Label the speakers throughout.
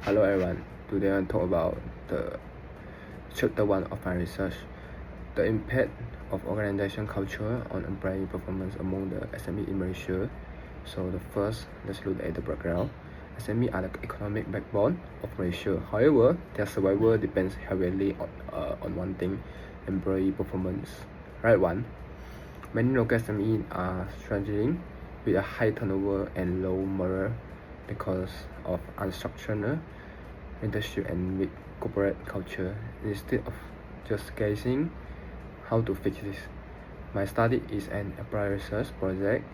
Speaker 1: Hello everyone, today I'll talk about the chapter 1 of my research, the impact of organization culture on employee performance among the SME in Malaysia. So the first, let's look at the background. SME are the economic backbone of Malaysia. However, their survival depends heavily on one thing, employee performance. Right one, many local SME are struggling with a high turnover and low morale because of unstructured leadership and weak corporate culture. Instead of just guessing how to fix this, my study is an applied research project.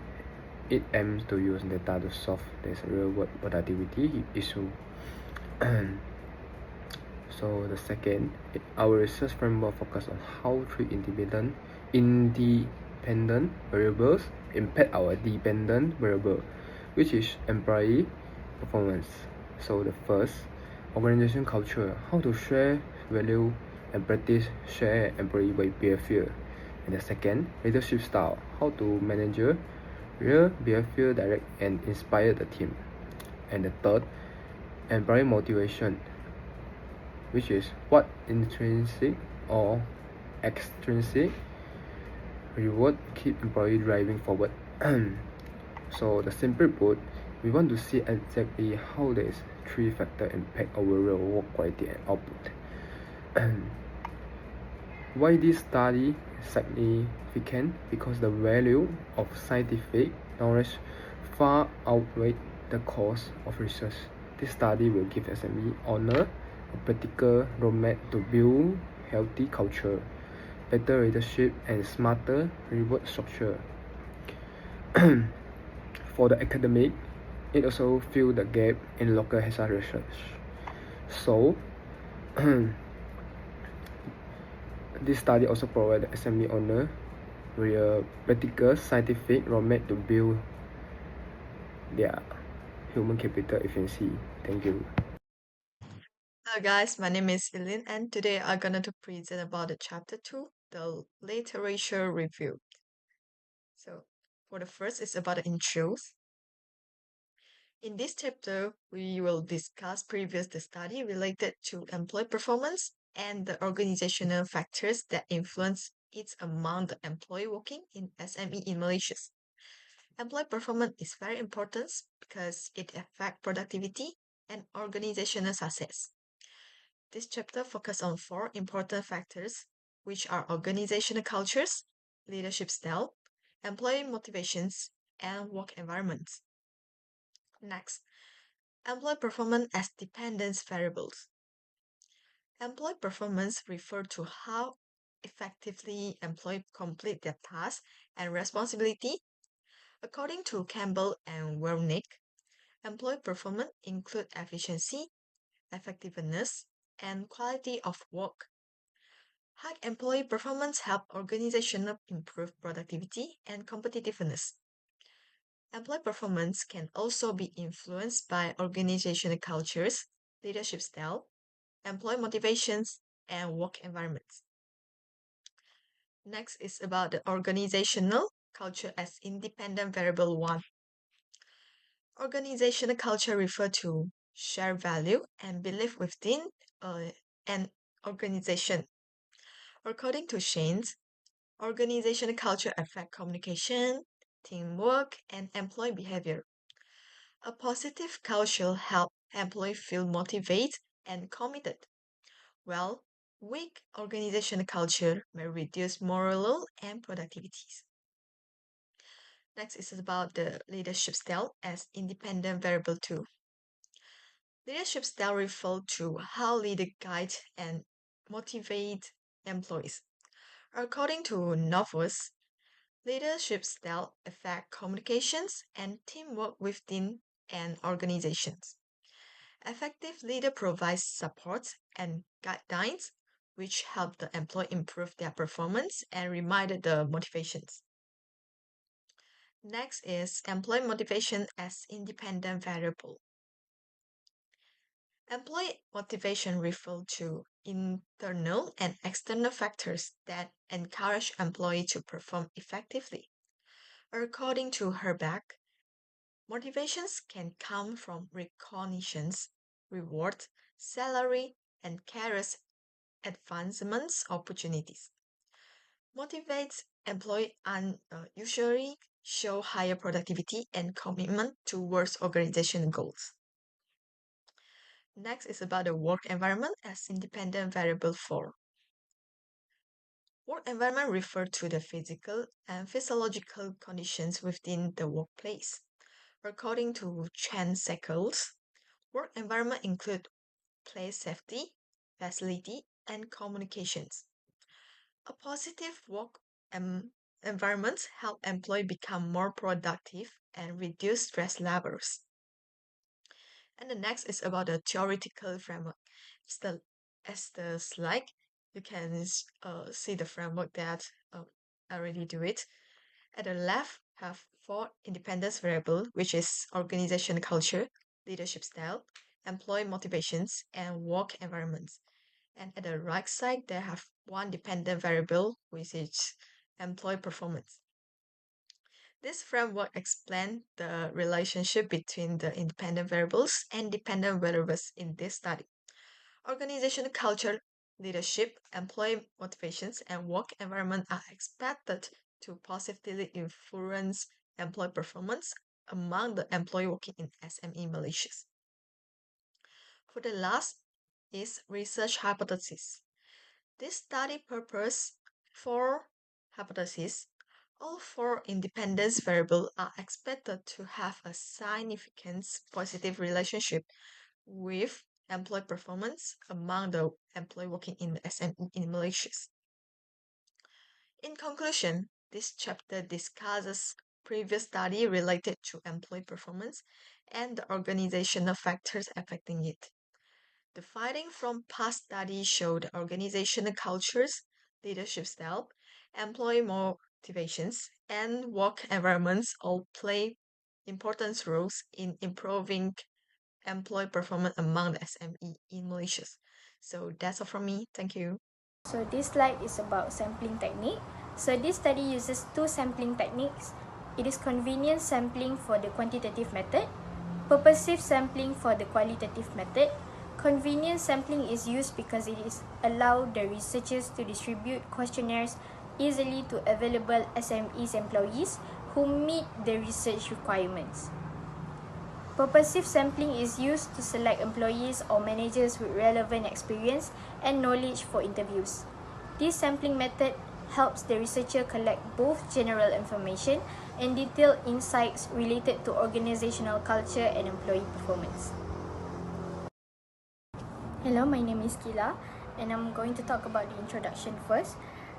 Speaker 1: It aims to use data to solve this real-world productivity issue. So the second, our research framework focus on how three independent variables impact our dependent variable, which is employee performance. So the first, organization culture, how to share value and practice share employee behavior. And the second, leadership style, how to manage real behavior direct and inspire the team. And the third, employee motivation, which is what intrinsic or extrinsic reward keep employee driving forward. So the simple put, we want to see exactly how these three factors impact overall work quality and output. Why this study is significant? Because the value of scientific knowledge far outweighs the cost of research. This study will give SME owner a practical roadmap to build healthy culture, better leadership, and smarter reward structure. For the academic, it also fills the gap in local HR research. So, this study also provides the SME owner with a practical scientific roadmap to build their human capital efficiency. Thank you.
Speaker 2: Hello guys, my name is Eileen and today I'm gonna to present about the chapter 2, the literature review. So for the first, it's about the intros. In this chapter, we will discuss previous the study related to employee performance and the organizational factors that influence it among the employee working in SME in Malaysia. Employee performance is very important because it affects productivity and organizational success. This chapter focuses on four important factors, which are organizational cultures, leadership style, employee motivations, and work environments. Next, employee performance as dependence variables. Employee performance refer to how effectively employees complete their tasks and responsibility. According to Campbell and Wernick, employee performance include efficiency, effectiveness, and quality of work. High employee performance help organizations improve productivity and competitiveness. Employee performance can also be influenced by organizational cultures, leadership style, employee motivations, and work environments. Next is about the organizational culture as independent variable 1. Organizational culture refer to shared value and belief within an organization. According to Shanes, organizational culture affect communication, teamwork, and employee behavior. A positive culture helps employees feel motivated and committed, while weak organizational culture may reduce morale and productivity. Next is about the leadership style as independent variable 2. Leadership style refers to how leader guide and motivate employees. According to Novus, leadership style affect communications and teamwork within an organization. Effective leader provides support and guidelines which help the employee improve their performance and remind the motivations. Next is employee motivation as independent variable. Employee motivation refers to internal and external factors that encourage employee to perform effectively. According to Herbeck, motivations can come from recognitions, reward, salary, and career advancement opportunities. Motivates employee and usually show higher productivity and commitment towards organization goals. Next is about the work environment as independent variable 4. Work environment refer to the physical and physiological conditions within the workplace. According to Chan Seckles, work environment include place safety, facility, and communications. A positive work environment help employee become more productive and reduce stress levels. And the next is about the theoretical framework. As the slide, you can see the framework that I already do it. At the left, have 4 independence variable, which is organization culture, leadership style, employee motivations, and work environments. And at the right side, they have 1 dependent variable, which is employee performance. This framework explains the relationship between the independent variables and dependent variables in this study. Organizational culture, leadership, employee motivations, and work environment are expected to positively influence employee performance among the employee working in SME Malaysias. For the last is research hypothesis. This study purpose 4 hypotheses. All 4 independence variables are expected to have a significant positive relationship with employee performance among the employee working in the SME in Malaysia. In conclusion, this chapter discusses previous study related to employee performance and the organizational factors affecting it. The findings from past studies showed organizational cultures, leadership style, employee motivations, and work environments all play important roles in improving employee performance among the SME in Malaysia. So that's all from me. Thank you.
Speaker 3: So this slide is about sampling technique. So this study uses 2 sampling techniques. It is convenience sampling for the quantitative method, purposive sampling for the qualitative method. Convenience sampling is used because it is allow the researchers to distribute questionnaires easily to available SMEs employees who meet the research requirements. Purposive sampling is used to select employees or managers with relevant experience and knowledge for interviews. This sampling method helps the researcher collect both general information and detailed insights related to organizational culture and employee performance. Hello, my name is Kila, and I'm going to talk about the introduction first.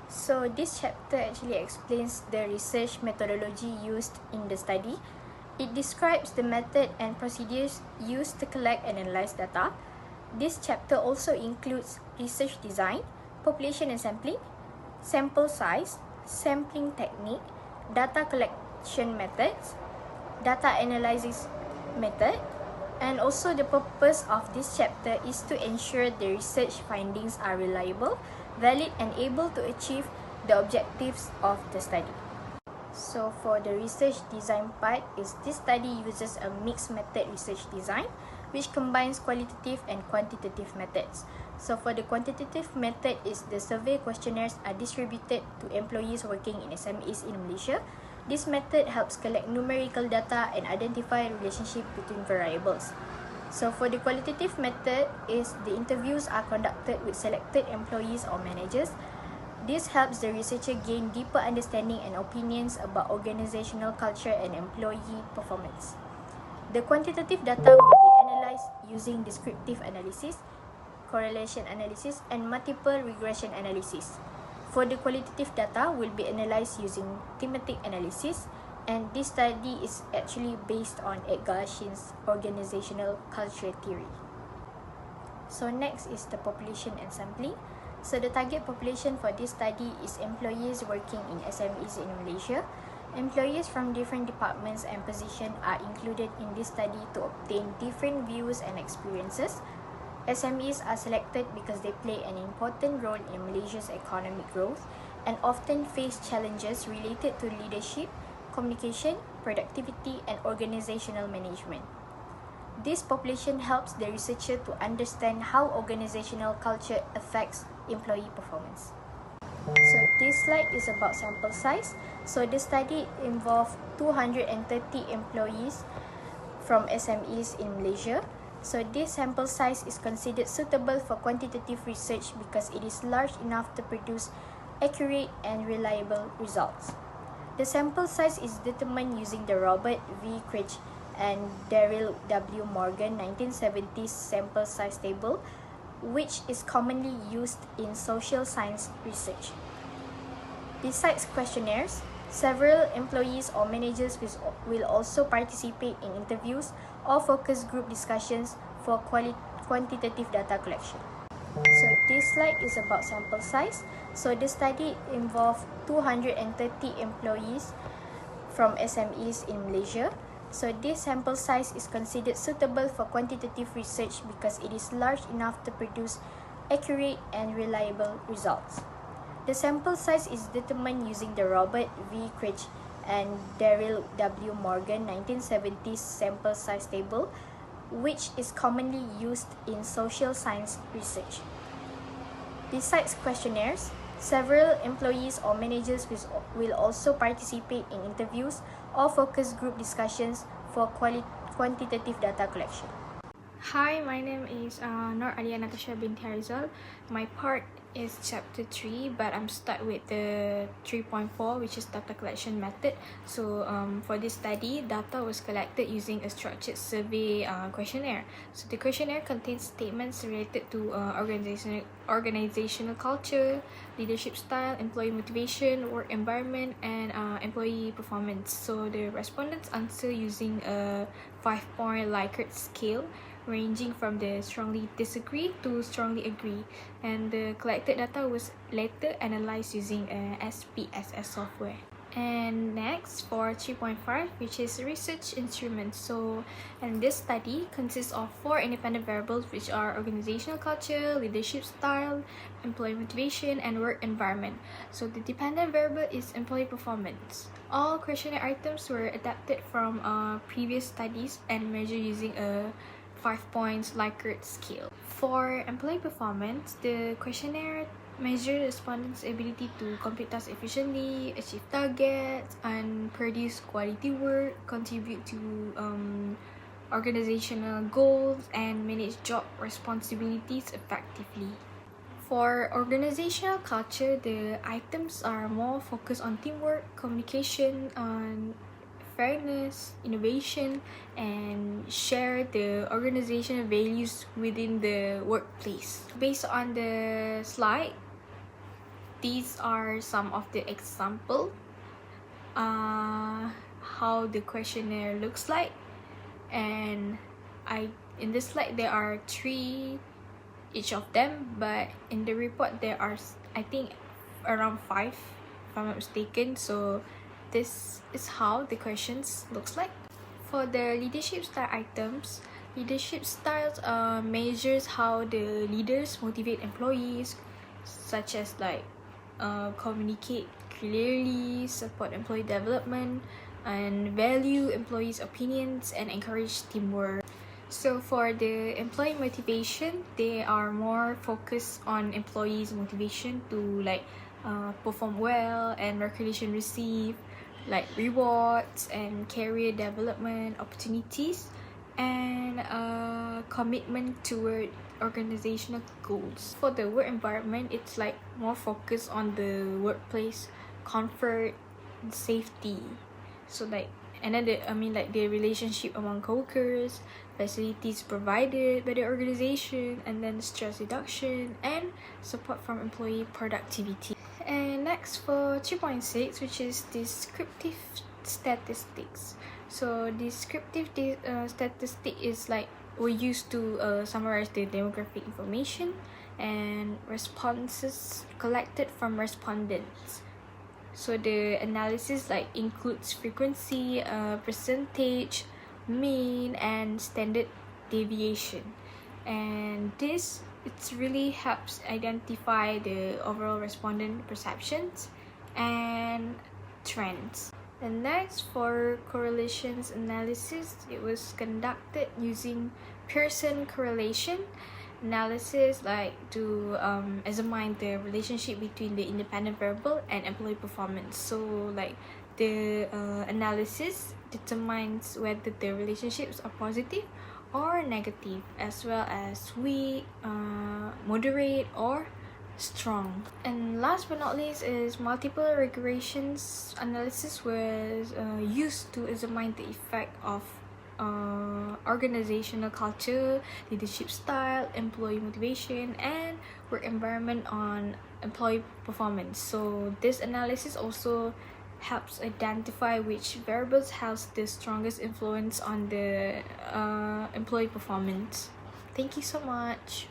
Speaker 3: So this chapter actually explains the research methodology used in the study. It describes the method and procedures used to collect and analyze data. This chapter also includes research design, population and sampling, sample size, sampling technique, data collection methods, data analysis method, and also the purpose of this chapter is to ensure the research findings are reliable, valid, and able to achieve the objectives of the study. So for the research design part, this study uses a mixed method research design which combines qualitative and quantitative methods. So for the quantitative method is the survey questionnaires are distributed to employees working in SMEs in Malaysia. This method helps collect numerical data and identify relationship between variables. So for the qualitative method is the interviews are conducted with selected employees or managers. This helps the researcher gain deeper understanding and opinions about organizational culture and employee performance. The quantitative data will be analyzed using descriptive analysis, correlation analysis, and multiple regression analysis. For the qualitative data will be analyzed using thematic analysis, and this study is actually based on Edgar Shin's organizational culture theory. So next is the population and sampling. So the target population for this study is employees working in SMEs in Malaysia. Employees from different departments and positions are included in this study to obtain different views and experiences. SMEs are selected because they play an important role in Malaysia's economic growth and often face challenges related to leadership, communication, productivity, and organizational management. This population helps the researcher to understand how organizational culture affects employee performance. So this slide is about sample size. So the study involved 230 employees from SMEs in Malaysia. So this sample size is considered suitable for quantitative research because it is large enough to produce accurate and reliable results. The sample size is determined using the Robert V. Craig and Daryl W. Morgan 1970s sample size table, which is commonly used in social science research. Besides questionnaires, several employees or managers will also participate in interviews or focus group discussions for quantitative data collection. So this slide is about sample size. So the study involved 230 employees from SMEs in Malaysia. So this sample size is considered suitable for quantitative research because it is large enough to produce accurate and reliable results. The sample size is determined using the Robert V. Craig and Daryl W. Morgan 1970s sample size table, which is commonly used in social science research. Besides questionnaires, several employees or managers will also participate in interviews or focus group discussions for quantitative data collection.
Speaker 4: Hi, my name is Nur Alia Natasha binti Harizal. My part is chapter 3, but I'm start with the 3.4, which is data collection method. So for this study, data was collected using a structured survey questionnaire. So the questionnaire contains statements related to organizational culture, leadership style, employee motivation, work environment, and employee performance. So the respondents answer using a 5-point Likert scale, ranging from the strongly disagree to strongly agree, and the collected data was later analyzed using SPSS software. And next for 3.5, which is research instruments. So, and this study consists of 4 independent variables, which are organizational culture, leadership style, employee motivation, and work environment. So the dependent variable is employee performance. All questionnaire items were adapted from previous studies and measured using a 5 points Likert scale. For employee performance, the questionnaire measure respondents' ability to complete tasks efficiently, achieve targets, and produce quality work, contribute to organizational goals, and manage job responsibilities effectively. For organizational culture, the items are more focused on teamwork, communication, and fairness, innovation, and share the organizational values within the workplace. Based on the slide, these are some of the example how the questionnaire looks like, and in this slide there are 3 each of them, but in the report there are I think around 5 if I'm not mistaken. So this is how the questions looks like. For the leadership style items, leadership styles measures how the leaders motivate employees, such as like communicate clearly, support employee development, and value employees' opinions, and encourage teamwork. So for the employee motivation, they are more focused on employees' motivation to like perform well and recognition received, like rewards and career development opportunities, and commitment toward organizational goals. For the work environment, it's like more focused on the workplace comfort and safety. So like, and then the relationship among coworkers, facilities provided by the organization, and then stress reduction and support from employee productivity. And next for 3.6, which is descriptive statistics. So descriptive statistic is like we used to summarize the demographic information and responses collected from respondents. So the analysis like includes frequency, percentage, mean, and standard deviation, and this really helps identify the overall respondent perceptions and trends. And next, for correlations analysis, it was conducted using Pearson correlation analysis, like to examine the relationship between the independent variable and employee performance. So like the analysis determines whether the relationships are positive or negative, as well as weak, moderate, or strong. And last but not least is multiple regressions analysis was used to examine the effect of organizational culture, leadership style, employee motivation, and work environment on employee performance. So this analysis also helps identify which variables has the strongest influence on the employee performance. Thank you so much.